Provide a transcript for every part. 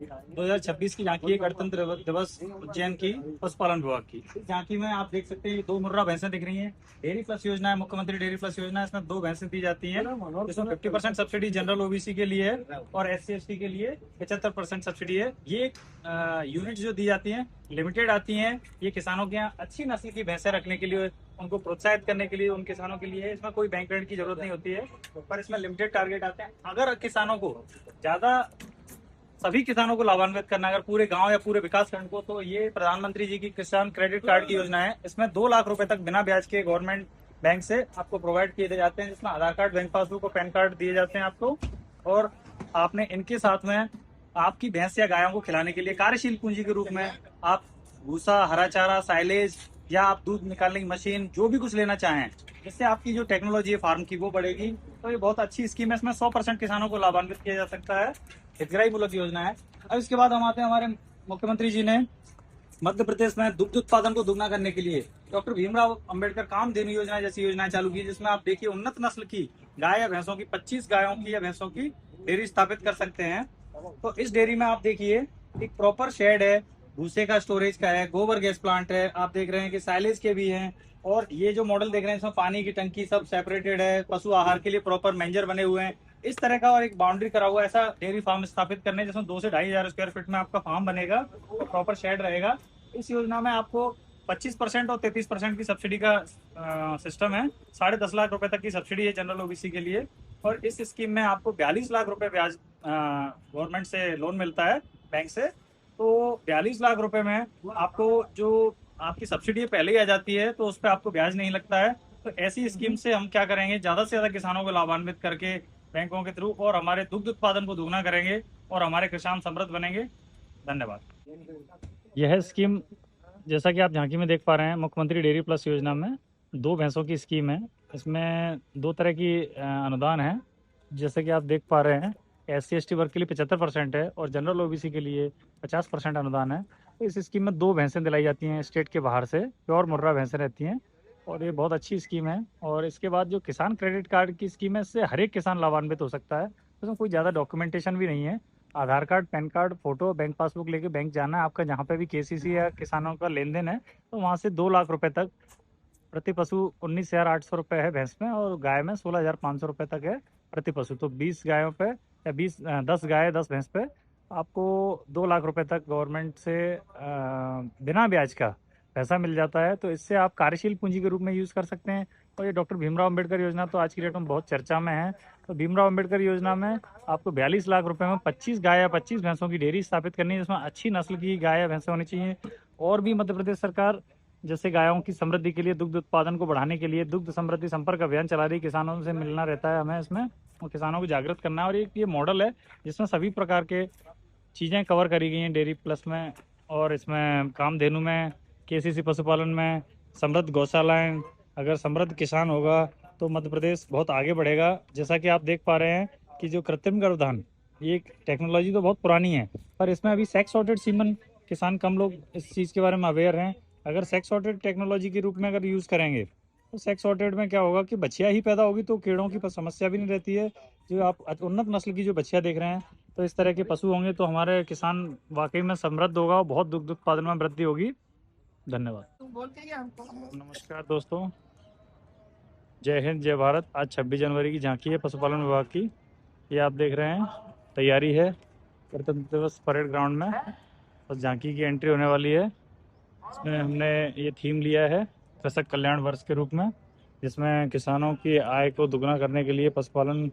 2026 की झांकी है गणतंत्र दिवस उज्जैन की पशुपालन विभाग की। इस झांकी में आप देख सकते हैं 2 मुर्रा भैंसें दिख रही हैं। डेयरी प्लस योजना है, मुख्यमंत्री डेयरी प्लस योजना है। इसमें 2 भैंसें दी जाती हैं, जिसमें 50% सब्सिडी जनरल ओबीसी के लिए है और SC ST के लिए 75% सब्सिडी है। ये यूनिट जो दी जाती हैं लिमिटेड आती हैं। ये किसानों के यहाँ अच्छी नस्ल की भैंसें रखने के लिए, उनको प्रोत्साहित करने के लिए उन किसानों के लिए है। इसमें कोई बैंक ऋण की जरूरत नहीं होती है, पर इसमें लिमिटेड टारगेट आते हैं। अगर किसानों को ज्यादा सभी किसानों को लाभान्वित करना, अगर पूरे गांव या पूरे विकास खंड को, तो ये प्रधानमंत्री जी की किसान क्रेडिट कार्ड की योजना है। इसमें 2 लाख रुपए तक बिना ब्याज के गवर्नमेंट बैंक से आपको प्रोवाइड किए जाते हैं, जिसमें आधार कार्ड, बैंक पासबुक और पैन कार्ड दिए जाते हैं आपको। और आपने इनके साथ में आपकी भैंस या गायों को खिलाने के लिए कार्यशील पूंजी के रूप में आप भूसा, हरा चारा, साइलेज या आप दूध निकालने की मशीन, जो भी कुछ लेना चाहें, जिससे आपकी जो टेक्नोलॉजी है फार्म की वो बढ़ेगी। तो ये बहुत अच्छी स्कीम है। इसमें 100% किसानों को लाभान्वित किया जा सकता है। हितग्राही मूलक योजना है। अब इसके बाद हम आते हैं, हमारे मुख्यमंत्री जी ने मध्य प्रदेश में दुग्ध उत्पादन को दोगुना करने के लिए डॉक्टर भीमराव अंबेडकर कामधेनु योजना जैसी योजनाएं चालू की, जिसमें आप देखिए उन्नत नस्ल की गाय या भैंसों की, 25 गायों की या भैंसों की डेयरी स्थापित कर सकते हैं। तो इस डेयरी में आप देखिए एक प्रॉपर शेड है, भूसे का स्टोरेज का है, गोबर गैस प्लांट है, आप देख रहे हैं कि साइलेज के भी हैं। और ये जो मॉडल देख रहे हैं इसमें पानी की टंकी सब सेपरेटेड है, पशु आहार के लिए प्रॉपर मेंजर बने हुए हैं इस तरह का, और एक बाउंड्री करा हुआ ऐसा डेयरी फार्म स्थापित करने, जिसमें 2 से 2,500 स्क्वायर फीट में आपका फार्म बनेगा और प्रॉपर शेड रहेगा। इस योजना में आपको 25% और 33% की सब्सिडी का सिस्टम है। 10.5 लाख रुपए तक की सब्सिडी है जनरल ओबीसी के लिए। और इस स्कीम में आपको 42 लाख रुपए ब्याज गवर्नमेंट से लोन मिलता है बैंक से। तो 42 लाख रुपए में आपको जो आपकी सब्सिडी पहले ही आ जाती है, तो उस पर आपको ब्याज नहीं लगता है। तो ऐसी स्कीम से हम क्या करेंगे, ज्यादा से ज्यादा किसानों को लाभान्वित करके बैंकों के थ्रू, और हमारे दुग्ध उत्पादन को दोगुना करेंगे और हमारे किसान समृद्ध बनेंगे। धन्यवाद। यह स्कीम, जैसा कि आप झांकी में देख पा रहे हैं, मुख्यमंत्री डेयरी प्लस योजना में 2 भैंसों की स्कीम है। इसमें 2 तरह की अनुदान है। जैसे कि आप देख पा रहे हैं, SC ST वर्ग के लिए 75% है और जनरल ओबीसी के लिए 50% अनुदान है। तो इस स्कीम में 2 भैंसें दिलाई जाती हैं स्टेट के बाहर से, प्योर मुर्रा भैंसें रहती हैं और ये बहुत अच्छी स्कीम है। और इसके बाद जो किसान क्रेडिट कार्ड की स्कीम है, इससे हर एक किसान लाभान्वित हो सकता है। इसमें कोई ज़्यादा डॉक्यूमेंटेशन भी नहीं है। Aadhaar card, PAN card, photo, bank passbook लेके बैंक जाना है। आपका जहाँ पे भी KCC या किसानों का लेन देन है, तो वहाँ से 2 लाख रुपए तक प्रति पशु 19,800 रुपये है भैंस में, और गाय में 16,500 रुपये तक है प्रति पशु। तो 20 गायों पे या 10 गाय 10 भैंस पे आपको 2 लाख रुपए तक गवर्नमेंट से बिना ब्याज का पैसा मिल जाता है। तो इससे आप कार्यशील पूंजी के रूप में यूज़ कर सकते हैं। और ये डॉक्टर भीमराव अंबेडकर योजना तो आज की डेट में बहुत चर्चा में है। तो भीमराव अंबेडकर योजना में आपको 42 लाख रुपए में 25 गाय या 25 भैंसों की डेयरी स्थापित करनी है, जिसमें अच्छी नस्ल की गाय या भैंसें होनी चाहिए। और भी मध्य प्रदेश सरकार जैसे गायों की समृद्धि के लिए, दुग्ध उत्पादन को बढ़ाने के लिए दुग्ध समृद्धि संपर्क अभियान चला रही। किसानों से मिलना रहता है हमें इसमें, और किसानों को जागृत करना है। और एक ये मॉडल है जिसमें सभी प्रकार के चीज़ें कवर करी गई हैं डेयरी प्लस में, और इसमें कामधेनु में, KCC पशुपालन में, समृद्ध गौशालाएं। अगर समृद्ध किसान होगा तो मध्य प्रदेश बहुत आगे बढ़ेगा। जैसा कि आप देख पा रहे हैं कि जो कृत्रिम गर्भधान, ये टेक्नोलॉजी तो बहुत पुरानी है, पर इसमें अभी सेक्स सॉर्टेड सीमन किसान कम लोग इस चीज़ के बारे में अवेयर हैं। अगर सेक्स सॉर्टेड टेक्नोलॉजी के रूप में अगर यूज़ करेंगे, तो सेक्स सॉर्टेड में क्या होगा कि बछिया ही पैदा होगी, तो कीड़ों की समस्या भी नहीं रहती है। जो आप उन्नत नस्ल की जो बछिया देख रहे हैं, तो इस तरह के पशु होंगे तो हमारे किसान वाकई में समृद्ध होगा और बहुत दुग्ध उत्पादन में वृद्धि होगी। धन्यवाद। नमस्कार दोस्तों, जय हिंद, जय भारत। आज 26 जनवरी की झांकी है पशुपालन विभाग की। ये आप देख रहे हैं, तैयारी है गणतंत्र दिवस परेड ग्राउंड में। बस झांकी की एंट्री होने वाली है। इसमें हमने ये थीम लिया है कृषक कल्याण वर्ष के रूप में, जिसमें किसानों की आय को दुगना करने के लिए पशुपालन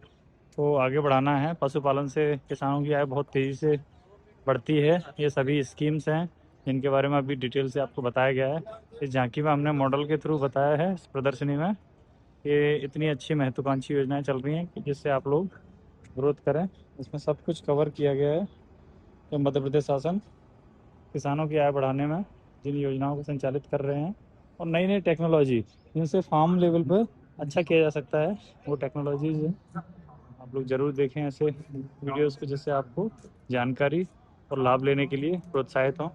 को आगे बढ़ाना है। पशुपालन से किसानों की आय बहुत तेज़ी से बढ़ती है। ये सभी स्कीम्स हैं जिनके बारे में अभी डिटेल से आपको बताया गया है। इस झांकी में हमने मॉडल के थ्रू बताया है इस प्रदर्शनी में। ये इतनी अच्छी महत्वाकांक्षी योजनाएं चल रही हैं कि जिससे आप लोग ग्रोथ करें। इसमें सब कुछ कवर किया गया है कि मध्य प्रदेश शासन किसानों की आय बढ़ाने में जिन योजनाओं को संचालित कर रहे हैं, और नई नई टेक्नोलॉजी जिनसे फार्म लेवल पर अच्छा किया जा सकता है, वो टेक्नोलॉजीज आप लोग ज़रूर देखें ऐसे वीडियोस को, जिससे आपको जानकारी और लाभ लेने के लिए प्रोत्साहित हों।